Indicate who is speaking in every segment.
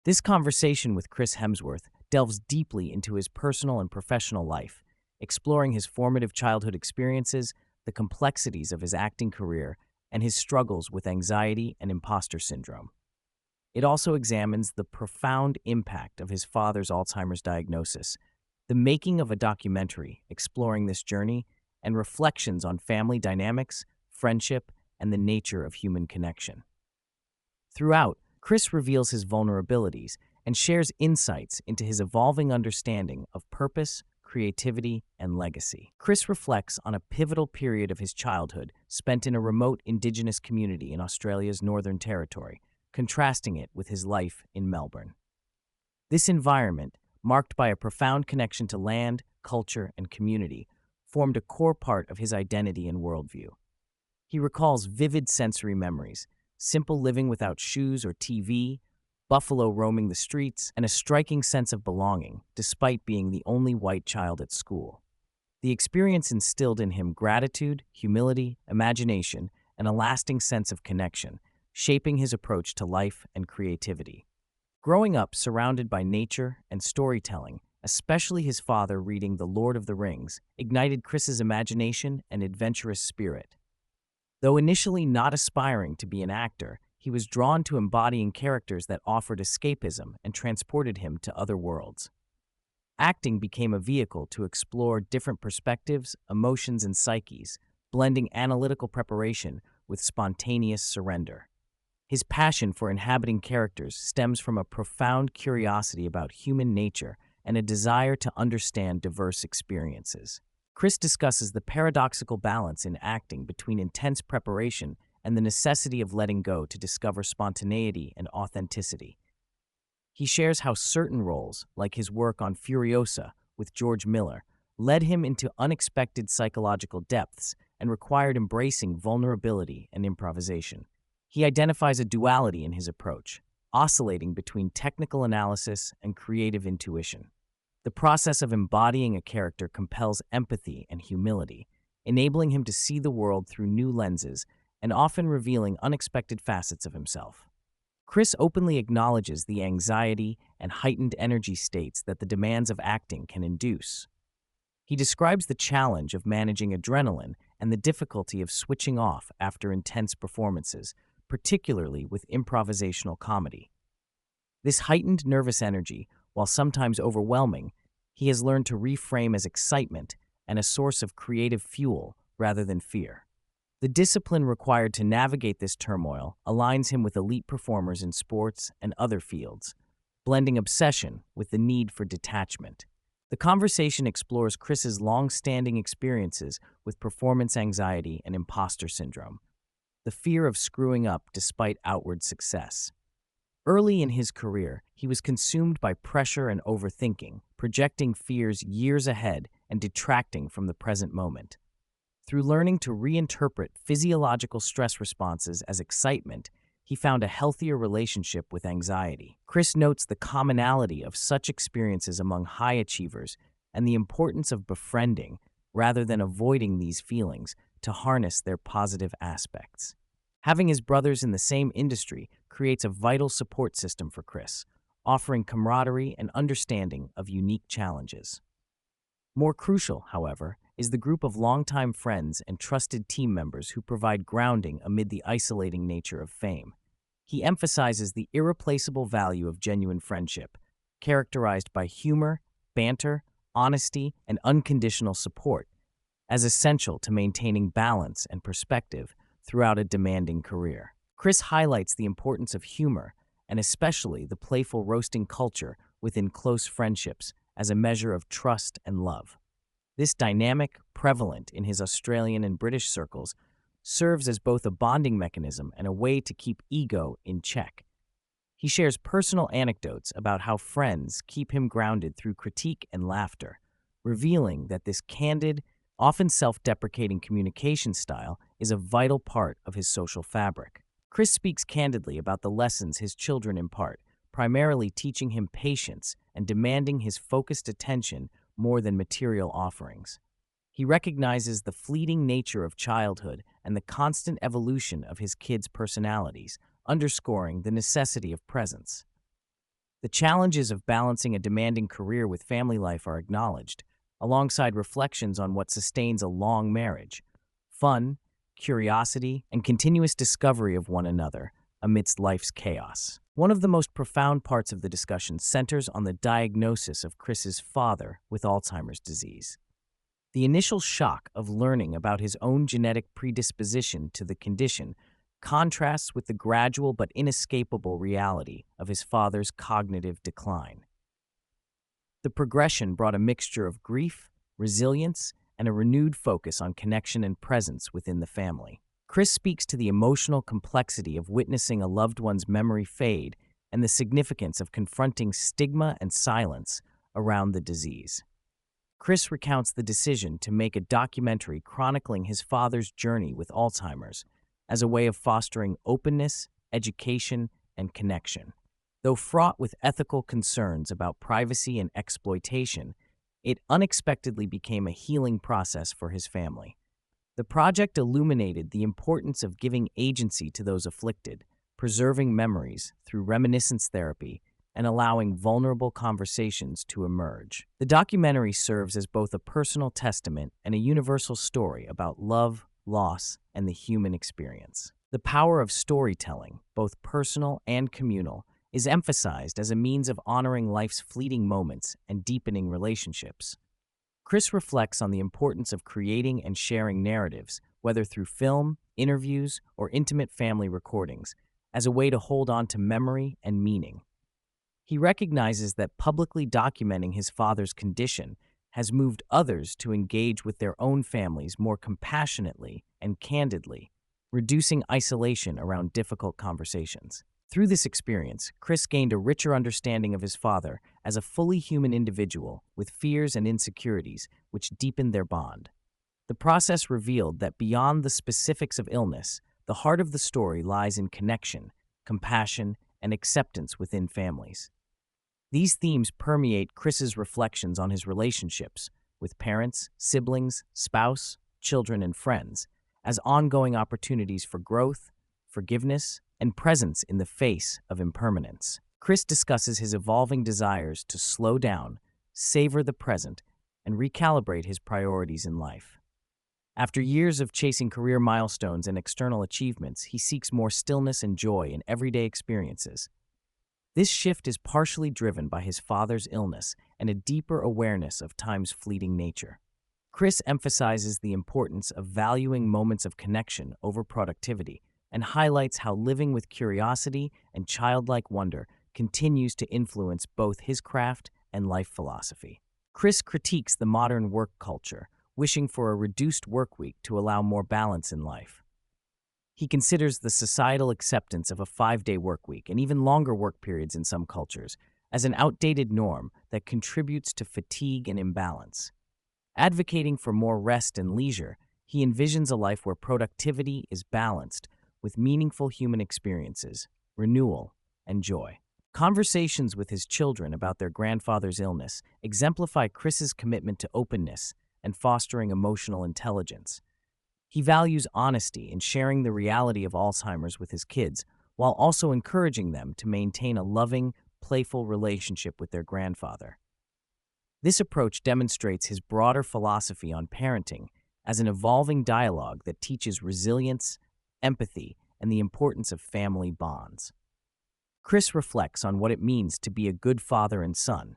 Speaker 1: This conversation with Chris Hemsworth delves deeply into his personal and professional life, exploring his formative childhood experiences, the complexities of his acting career, and his struggles with anxiety and imposter syndrome. It also examines the profound impact of his father's Alzheimer's diagnosis, the making of a documentary exploring this journey, and reflections on family dynamics, friendship, and the nature of human connection. Throughout, Chris reveals his vulnerabilities and shares insights into his evolving understanding of purpose, creativity, and legacy. Chris reflects on a pivotal period of his childhood spent in a remote Indigenous community in Australia's Northern Territory, contrasting it with his life in Melbourne. This environment, marked by a profound connection to land, culture, and community, formed a core part of his identity and worldview. He recalls vivid sensory memories, simple living without shoes or TV, buffalo roaming the streets, and a striking sense of belonging, despite being the only white child at school. The experience instilled in him gratitude, humility, imagination, and a lasting sense of connection, shaping his approach to life and creativity. Growing up surrounded by nature and storytelling, especially his father reading The Lord of the Rings, ignited Chris's imagination and adventurous spirit. Though initially not aspiring to be an actor, he was drawn to embodying characters that offered escapism and transported him to other worlds. Acting became a vehicle to explore different perspectives, emotions, and psyches, blending analytical preparation with spontaneous surrender. His passion for inhabiting characters stems from a profound curiosity about human nature and a desire to understand diverse experiences. Chris discusses the paradoxical balance in acting between intense preparation and the necessity of letting go to discover spontaneity and authenticity. He shares how certain roles, like his work on Furiosa with George Miller, led him into unexpected psychological depths and required embracing vulnerability and improvisation. He identifies a duality in his approach, oscillating between technical analysis and creative intuition. The process of embodying a character compels empathy and humility, enabling him to see the world through new lenses and often revealing unexpected facets of himself. Chris openly acknowledges the anxiety and heightened energy states that the demands of acting can induce. He describes the challenge of managing adrenaline and the difficulty of switching off after intense performances, particularly with improvisational comedy. This heightened nervous energy, while sometimes overwhelming, he has learned to reframe as excitement and a source of creative fuel rather than fear. The discipline required to navigate this turmoil aligns him with elite performers in sports and other fields, blending obsession with the need for detachment. The conversation explores Chris's long-standing experiences with performance anxiety and imposter syndrome, the fear of screwing up despite outward success. Early in his career, he was consumed by pressure and overthinking, projecting fears years ahead and detracting from the present moment. Through learning to reinterpret physiological stress responses as excitement, he found a healthier relationship with anxiety. Chris notes the commonality of such experiences among high achievers and the importance of befriending, rather than avoiding these feelings, to harness their positive aspects. Having his brothers in the same industry creates a vital support system for Chris, offering camaraderie and understanding of unique challenges. More crucial, however, is the group of longtime friends and trusted team members who provide grounding amid the isolating nature of fame. He emphasizes the irreplaceable value of genuine friendship, characterized by humor, banter, honesty, and unconditional support, as essential to maintaining balance and perspective throughout a demanding career. Chris highlights the importance of humor, and especially the playful roasting culture within close friendships as a measure of trust and love. This dynamic, prevalent in his Australian and British circles, serves as both a bonding mechanism and a way to keep ego in check. He shares personal anecdotes about how friends keep him grounded through critique and laughter, revealing that this candid, often self-deprecating communication style is a vital part of his social fabric. Chris speaks candidly about the lessons his children impart, primarily teaching him patience and demanding his focused attention more than material offerings. He recognizes the fleeting nature of childhood and the constant evolution of his kids' personalities, underscoring the necessity of presence. The challenges of balancing a demanding career with family life are acknowledged, alongside reflections on what sustains a long marriage: fun, curiosity, and continuous discovery of one another amidst life's chaos. One of the most profound parts of the discussion centers on the diagnosis of Chris's father with Alzheimer's disease. The initial shock of learning about his own genetic predisposition to the condition contrasts with the gradual but inescapable reality of his father's cognitive decline. The progression brought a mixture of grief, resilience, and a renewed focus on connection and presence within the family. Chris speaks to the emotional complexity of witnessing a loved one's memory fade and the significance of confronting stigma and silence around the disease. Chris recounts the decision to make a documentary chronicling his father's journey with Alzheimer's as a way of fostering openness, education, and connection. Though fraught with ethical concerns about privacy and exploitation, it unexpectedly became a healing process for his family. The project illuminated the importance of giving agency to those afflicted, preserving memories through reminiscence therapy, and allowing vulnerable conversations to emerge. The documentary serves as both a personal testament and a universal story about love, loss, and the human experience. The power of storytelling, both personal and communal, is emphasized as a means of honoring life's fleeting moments and deepening relationships. Chris reflects on the importance of creating and sharing narratives, whether through film, interviews, or intimate family recordings, as a way to hold on to memory and meaning. He recognizes that publicly documenting his father's condition has moved others to engage with their own families more compassionately and candidly, reducing isolation around difficult conversations. Through this experience, Chris gained a richer understanding of his father as a fully human individual with fears and insecurities, which deepened their bond. The process revealed that beyond the specifics of illness, the heart of the story lies in connection, compassion, and acceptance within families. These themes permeate Chris's reflections on his relationships with parents, siblings, spouse, children, and friends as ongoing opportunities for growth, forgiveness, and presence in the face of impermanence. Chris discusses his evolving desires to slow down, savor the present, and recalibrate his priorities in life. After years of chasing career milestones and external achievements, he seeks more stillness and joy in everyday experiences. This shift is partially driven by his father's illness and a deeper awareness of time's fleeting nature. Chris emphasizes the importance of valuing moments of connection over productivity and highlights how living with curiosity and childlike wonder continues to influence both his craft and life philosophy. Chris critiques the modern work culture, wishing for a reduced work week to allow more balance in life. He considers the societal acceptance of a 5-day work week and even longer work periods in some cultures as an outdated norm that contributes to fatigue and imbalance. Advocating for more rest and leisure, he envisions a life where productivity is balanced with meaningful human experiences, renewal, and joy. Conversations with his children about their grandfather's illness exemplify Chris's commitment to openness and fostering emotional intelligence. He values honesty in sharing the reality of Alzheimer's with his kids, while also encouraging them to maintain a loving, playful relationship with their grandfather. This approach demonstrates his broader philosophy on parenting as an evolving dialogue that teaches resilience, empathy, and the importance of family bonds. Chris reflects on what it means to be a good father and son,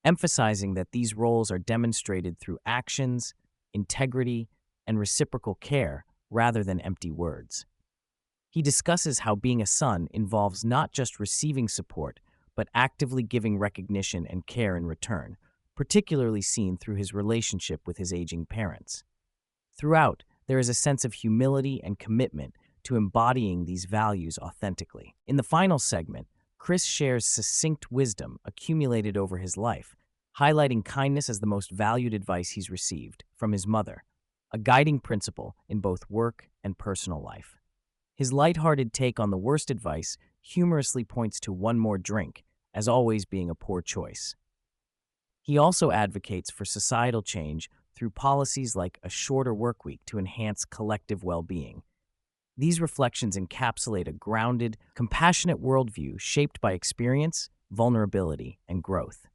Speaker 1: emphasizing that these roles are demonstrated through actions, integrity, and reciprocal care rather than empty words. He discusses how being a son involves not just receiving support, but actively giving recognition and care in return, particularly seen through his relationship with his aging parents. Throughout, there is a sense of humility and commitment to embodying these values authentically. In the final segment, Chris shares succinct wisdom accumulated over his life, highlighting kindness as the most valued advice he's received from his mother, a guiding principle in both work and personal life. His lighthearted take on the worst advice humorously points to one more drink as always being a poor choice. He also advocates for societal change through policies like a shorter work week to enhance collective well-being. These reflections encapsulate a grounded, compassionate worldview shaped by experience, vulnerability, and growth.